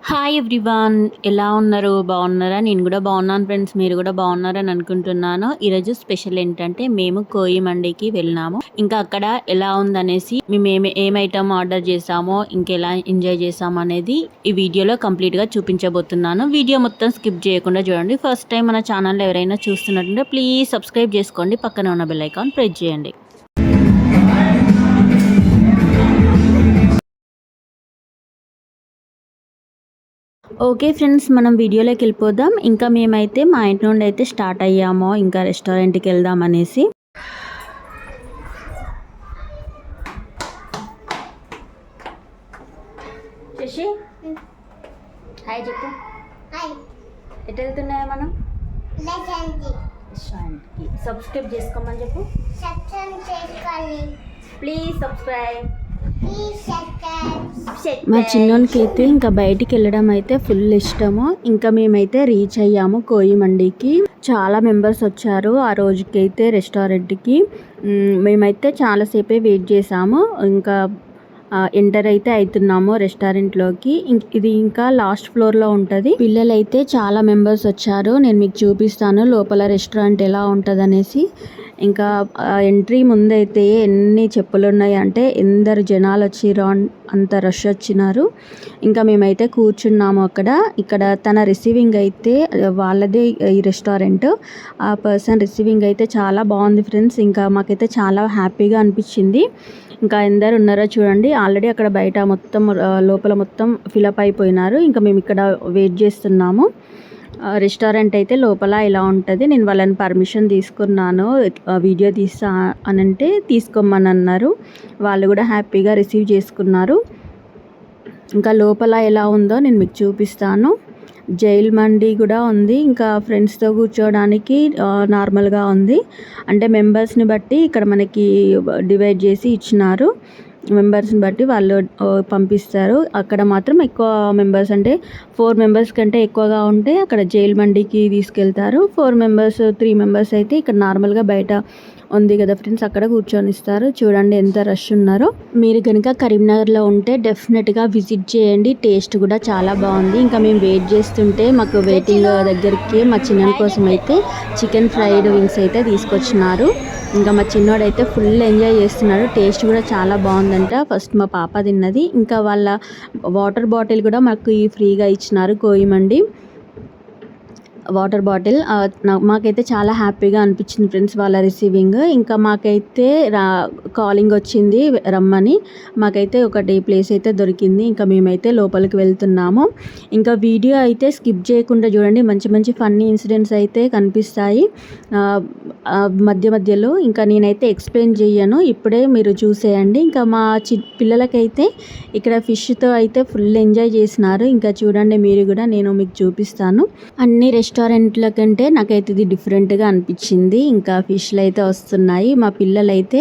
Hi everyone. ఎలా ఉన్నారు? బాగున్నారా? నేను కూడా బాగున్నాను ఫ్రెండ్స్. మీరు కూడా బాగున్నారని అనుకుంటున్నాను. ఈరోజు స్పెషల్ ఏంటంటే మేము కోయి మండికి వెళ్ళినాము. ఇంకా అక్కడ ఎలా ఉందనేసి మేము ఏం ఐటమ్ ఆర్డర్ చేసామో ఇంకెలా ఎంజాయ్ చేసామో అనేది ఈ వీడియోలో కంప్లీట్గా చూపించబోతున్నాను. వీడియో మొత్తం స్కిప్ చేయకుండా చూడండి. ఫస్ట్ టైం మన ఛానల్లో ఎవరైనా చూస్తున్నట్టుంటే ప్లీజ్ సబ్స్క్రైబ్ చేసుకోండి. పక్కన ఉన్న బెల్ ఐకాన్ ప్రెస్ చేయండి. ఓకే ఫ్రెండ్స్, మనం వీడియోలోకి వెళ్ళిపోదాం. ఇంకా మేమైతే మా ఇంటి నుండి అయితే స్టార్ట్ అయ్యాము ఇంకా రెస్టారెంట్కి వెళ్దాం అనేసి. శశి హాయ్ చెప్పు. హాయ్. ఎటు వెళ్తున్నాయా మనం? రెస్టారెంట్కి. సబ్స్క్రైబ్ చేసుకోమని చెప్పు. Please subscribe. మా చిన్నోనికి అయితే ఇంకా బయటికి వెళ్ళడం అయితే ఫుల్ ఇష్టము. ఇంకా మేమైతే రీచ్ అయ్యాము కోయి మండికి. చాలా మెంబర్స్ వచ్చారు ఆ రోజుకైతే రెస్టారెంట్కి. మేమైతే చాలాసేపే వెయిట్ చేసాము. ఇంకా ఎంటర్ అయితే అవుతున్నాము రెస్టారెంట్లోకి. ఇది ఇంకా లాస్ట్ ఫ్లోర్లో ఉంటుంది. పిల్లలైతే చాలా మెంబర్స్ వచ్చారు. నేను మీకు చూపిస్తాను లోపల రెస్టారెంట్ ఎలా ఉంటుంది అనేసి. ఇంకా ఎంట్రీ ముందైతే ఎన్ని చెప్పులు ఉన్నాయి అంటే ఎందరు జనాలు వచ్చిర్రు, అంత రష్ వచ్చినారు. ఇంకా మేమైతే కూర్చున్నాము అక్కడ. ఇక్కడ తన రిసీవింగ్ అయితే వాళ్ళదే ఈ రెస్టారెంట్. ఆ పర్సన్ రిసీవింగ్ అయితే చాలా బాగుంది ఫ్రెండ్స్. ఇంకా మాకైతే చాలా హ్యాపీగా అనిపించింది. ఇంకా ఎందరు ఉన్నారో చూడండి. ఆల్రెడీ అక్కడ బయట మొత్తం లోపల మొత్తం ఫిలప్ అయిపోయినారు. ఇంకా మేము ఇక్కడ వెయిట్ చేస్తున్నాము. రెస్టారెంట్ అయితే లోపల ఇలా ఉంటుంది. నేను వాళ్ళని పర్మిషన్ తీసుకున్నాను వీడియో తీస్తా అనంటే తీసుకోమని అన్నారు. వాళ్ళు కూడా హ్యాపీగా రిసీవ్ చేసుకున్నారు. ఇంకా లోపల ఎలా ఉందో నేను మీకు చూపిస్తాను. జైల్ మండి కూడా ఉంది. ఇంకా ఫ్రెండ్స్తో కూర్చోవడానికి నార్మల్గా ఉంది. అంటే మెంబర్స్ని బట్టి ఇక్కడ మనకి డివైడ్ చేసి ఇచ్చినారు. మెంబర్స్ని బట్టి వాళ్ళు పంపిస్తారు. అక్కడ మాత్రం ఎక్కువ మెంబర్స్ అంటే 4 మెంబర్స్ కంటే ఎక్కువగా ఉంటే అక్కడ జైల్ మండికి తీసుకెళ్తారు. 4 మెంబర్స్ 3 మెంబర్స్ అయితే ఇక్కడ నార్మల్గా బయట ఉంది కదా ఫ్రెండ్స్, అక్కడ కూర్చొనిస్తారు. చూడండి ఎంత రష్ ఉన్నారో. మీరు కనుక కరీంనగర్లో ఉంటే డెఫినెట్గా విజిట్ చేయండి. టేస్ట్ కూడా చాలా బాగుంది. ఇంకా మేము వెయిట్ చేస్తుంటే మాకు వెయిటింగ్ దగ్గరికి మా చిన్నోడి కోసం అయితే చికెన్ ఫ్రైడ్ వింగ్స్ అయితే తీసుకొచ్చినారు. ఇంకా మా చిన్నోడైతే ఫుల్ ఎంజాయ్ చేస్తున్నాడు. టేస్ట్ కూడా చాలా బాగుందంట. ఫస్ట్ మా పాప తిన్నది. ఇంకా వాళ్ళ వాటర్ బాటిల్ కూడా మాకు ఫ్రీగా ఇచ్చినారు కోయి మండి వాటర్ బాటిల్. మాకైతే చాలా హ్యాపీగా అనిపించింది ఫ్రెండ్స్ వాళ్ళ రిసీవింగ్. ఇంకా మాకైతే కాలింగ్ వచ్చింది రమ్మని. మాకైతే ఒకటి ప్లేస్ అయితే దొరికింది. ఇంకా మేమైతే లోపలికి వెళ్తున్నాము. ఇంకా వీడియో అయితే స్కిప్ చేయకుండా చూడండి. మంచి మంచి ఫన్నీ ఇన్సిడెంట్స్ అయితే కనిపిస్తాయి మధ్య మధ్యలో. ఇంకా నేనైతే ఎక్స్ప్లెయిన్ చేయను, ఇప్పుడే మీరు చూసేయండి. ఇంకా మా పిల్లలకైతే ఇక్కడ ఫిష్తో అయితే ఫుల్ ఎంజాయ్ చేసినారు. ఇంకా చూడండి మీరు కూడా, నేను మీకు చూపిస్తాను. అన్ని రెస్టారెంట్ల కంటే నాకైతే ఇది డిఫరెంట్గా అనిపించింది. ఇంకా ఫిష్లు అయితే వస్తున్నాయి. మా పిల్లలు అయితే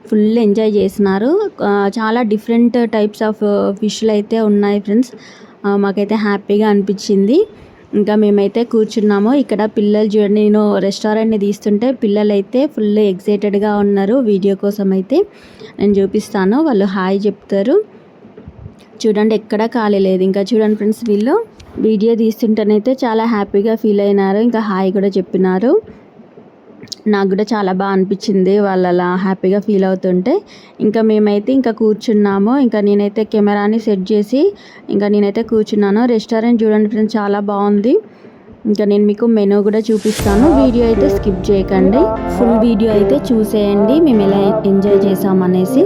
ఫుల్ ఎంజాయ్ చేసినారు. చాలా డిఫరెంట్ టైప్స్ ఆఫ్ ఫిష్లు అయితే ఉన్నాయి ఫ్రెండ్స్. మాకైతే హ్యాపీగా అనిపించింది. ఇంకా మేమైతే కూర్చున్నాము. ఇక్కడ పిల్లలు చూడండి, నేను రెస్టారెంట్ని తీస్తుంటే పిల్లలు అయితే ఫుల్ ఎక్సైటెడ్గా ఉన్నారు. వీడియో కోసం అయితే నేను చూపిస్తాను. వాళ్ళు హాయ్ చెప్తారు. చూడండి ఎక్కడ ఖాళీ లేదు. ఇంకా చూడండి ఫ్రెండ్స్, వీళ్ళు వీడియో తీస్తుంటేనైతే చాలా హ్యాపీగా ఫీల్ అయినారు. ఇంకా హాయ్ కూడా చెప్పినారు. నాకు కూడా చాలా బాగా అనిపించింది వాళ్ళు అలా హ్యాపీగా ఫీల్ అవుతుంటే. ఇంకా మేమైతే ఇంకా కూర్చున్నాము. ఇంకా నేనైతే కెమెరాని సెట్ చేసి ఇంకా నేనైతే కూర్చున్నాను. రెస్టారెంట్ చూడండి ఫ్రెండ్స్, చాలా బాగుంది. ఇంకా నేను మీకు మెనూ కూడా చూపిస్తాను. వీడియో అయితే స్కిప్ చేయకండి, ఫుల్ వీడియో అయితే చూసేయండి మేము ఎలా ఎంజాయ్ చేసామనేసి.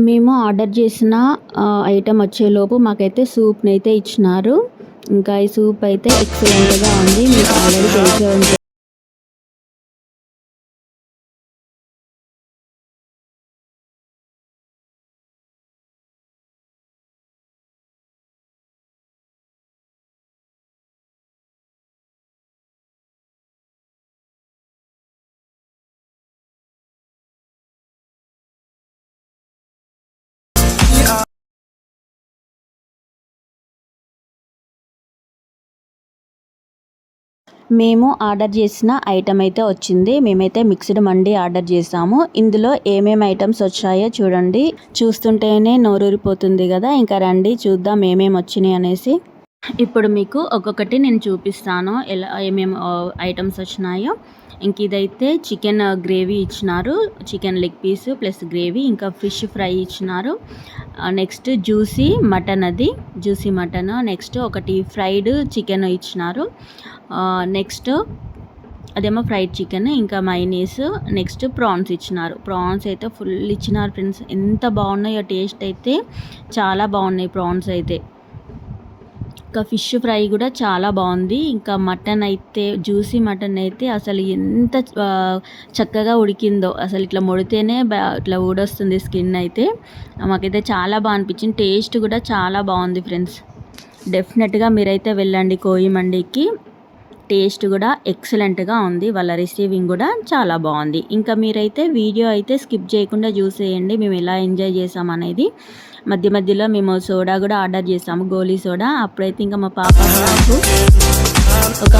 మేము ఆర్డర్ చేసిన ఐటెం వచ్చేలోపు మాకైతే సూప్ని అయితే ఇచ్చినారు. ఇంకా ఈ సూప్ అయితే ఎక్సలెంట్గా ఉంది. మీకు ఆల్రెడీ తెలిసే ఉంటుంది. మేము ఆర్డర్ చేసిన ఐటమ్ అయితే వచ్చింది. మేమైతే మిక్స్డ్ మండి ఆర్డర్ చేసాము. ఇందులో ఏమేమి ఐటమ్స్ వచ్చాయో చూడండి. చూస్తుంటేనే నోరూరిపోతుంది కదా. ఇంకా రండి చూద్దాం ఏమేమి వచ్చినాయి అనేసి. ఇప్పుడు మీకు ఒక్కొక్కటి నేను చూపిస్తాను ఎలా ఏమేమి ఐటమ్స్ వచ్చినాయో. ఇంక ఇదైతే చికెన్ గ్రేవీ ఇచ్చినారు. Chicken leg piece plus gravy, ఇంకా ఫిష్ ఫ్రై ఇచ్చినారు. నెక్స్ట్ జ్యూసీ మటన్, అది జ్యూసీ మటన్. నెక్స్ట్ ఒకటి ఫ్రైడ్ చికెన్ ఇచ్చినారు. నెక్స్ట్ అదేమో ఫ్రైడ్ చికెన్, ఇంకా మైనీస్. నెక్స్ట్ ప్రాన్స్ ఇచ్చినారు. ప్రాన్స్ అయితే ఫుల్ ఇచ్చినారు ఫ్రెండ్స్. ఎంత బాగున్నాయో, టేస్ట్ అయితే చాలా బాగున్నాయి ప్రాన్స్ అయితే. ఇంకా ఫిష్ ఫ్రై కూడా చాలా బాగుంది. ఇంకా మటన్ అయితే జ్యూసీ మటన్ అయితే అసలు ఎంత చక్కగా ఉడికిందో. అసలు ఇట్లా ముడితేనే ఇట్లా ఊడొస్తుంది స్కిన్ అయితే. మాకైతే చాలా బాగా అనిపించింది. టేస్ట్ కూడా చాలా బాగుంది ఫ్రెండ్స్. డెఫినెట్గా మీరైతే వెళ్ళండి కోయి మండికి. టేస్ట్ కూడా ఎక్సలెంట్గా ఉంది. వాళ్ళ రిసీవింగ్ కూడా చాలా బాగుంది. ఇంకా మీరైతే వీడియో అయితే స్కిప్ చేయకుండా చూసేయండి మేము ఎలా ఎంజాయ్ చేసాం అనేది. మధ్య మధ్యలో మేము సోడా కూడా ఆర్డర్ చేసాము, గోలీ సోడా. అప్పుడైతే ఇంకా మా పాప నాకు ఒక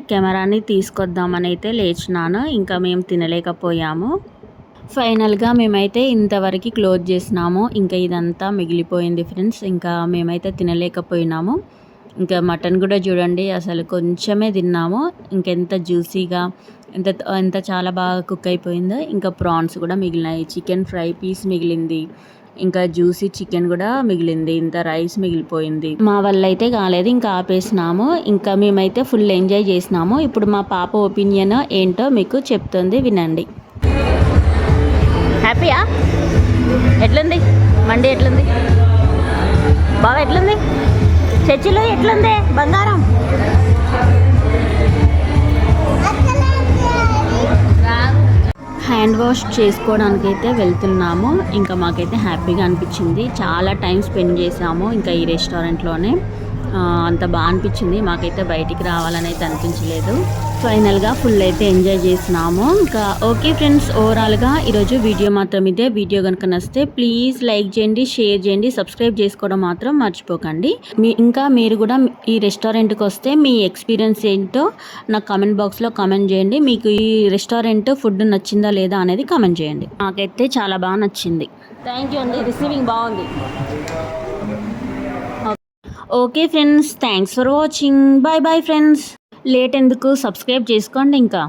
కెమెరాని తీసుకొద్దామని అయితే లేచినాను. ఇంకా మేము తినలేకపోయాము. ఫైనల్గా మేమైతే ఇంతవరకు క్లోజ్ చేసినాము. ఇంకా ఇదంతా మిగిలిపోయింది ఫ్రెండ్స్. ఇంకా మేమైతే తినలేకపోయినాము. ఇంకా మటన్ కూడా చూడండి, అసలు కొంచెమే తిన్నాము. ఇంకెంత జ్యూసీగా ఎంత ఎంత చాలా బాగా కుక్ అయిపోయిందో. ఇంకా ప్రాన్స్ కూడా మిగిలినాయి, చికెన్ ఫ్రై పీస్ మిగిలింది, ఇంకా జ్యూసీ చికెన్ కూడా మిగిలింది, ఇంత రైస్ మిగిలిపోయింది. మా వల్ల అయితే కాలేదు, ఇంకా ఆపేసినాము. ఇంకా మేమైతే ఫుల్ ఎంజాయ్ చేసినాము. ఇప్పుడు మా పాప ఒపీనియన్ ఏంటో మీకు చెప్తుంది, వినండి. హ్యాపీయా? ఎట్లుంది మండి? ఎట్లుంది బాగా? ఎట్లుంది చర్చిలో? ఎట్లుంది బంగారం? హ్యాండ్ వాష్ చేసుకోవడానికి అయితే వెళ్తున్నాము. ఇంకా మాకైతే హ్యాపీగా అనిపించింది. చాలా టైం స్పెండ్ చేసాము ఇంకా ఈ రెస్టారెంట్లోనే. అంత బాగా అనిపించింది. మాకైతే బయటికి రావాలని అయితే అనిపించలేదు. ఫైనల్గా ఫుల్ అయితే ఎంజాయ్ చేసినాము. ఇంకా ఓకే ఫ్రెండ్స్, ఓవరాల్గా ఈరోజు వీడియో మాత్రం ఇదే. వీడియో కనుక నచ్చితే ప్లీజ్ లైక్ చేయండి, షేర్ చేయండి, సబ్స్క్రైబ్ చేసుకోవడం మాత్రం మర్చిపోకండి. ఇంకా మీరు కూడా ఈ రెస్టారెంట్కి వస్తే మీ ఎక్స్పీరియన్స్ ఏంటో నాకు కామెంట్ బాక్స్లో కామెంట్ చేయండి. మీకు ఈ రెస్టారెంట్ ఫుడ్ నచ్చిందా లేదా అనేది కామెంట్ చేయండి. నాకైతే చాలా బాగా నచ్చింది. థ్యాంక్ యూ అండి, రిసీవింగ్ బాగుంది. Okay friends, thanks for watching. Bye bye friends. Late ఎందుకు, సబ్స్క్రైబ్ చేసుకోండి ఇంకా.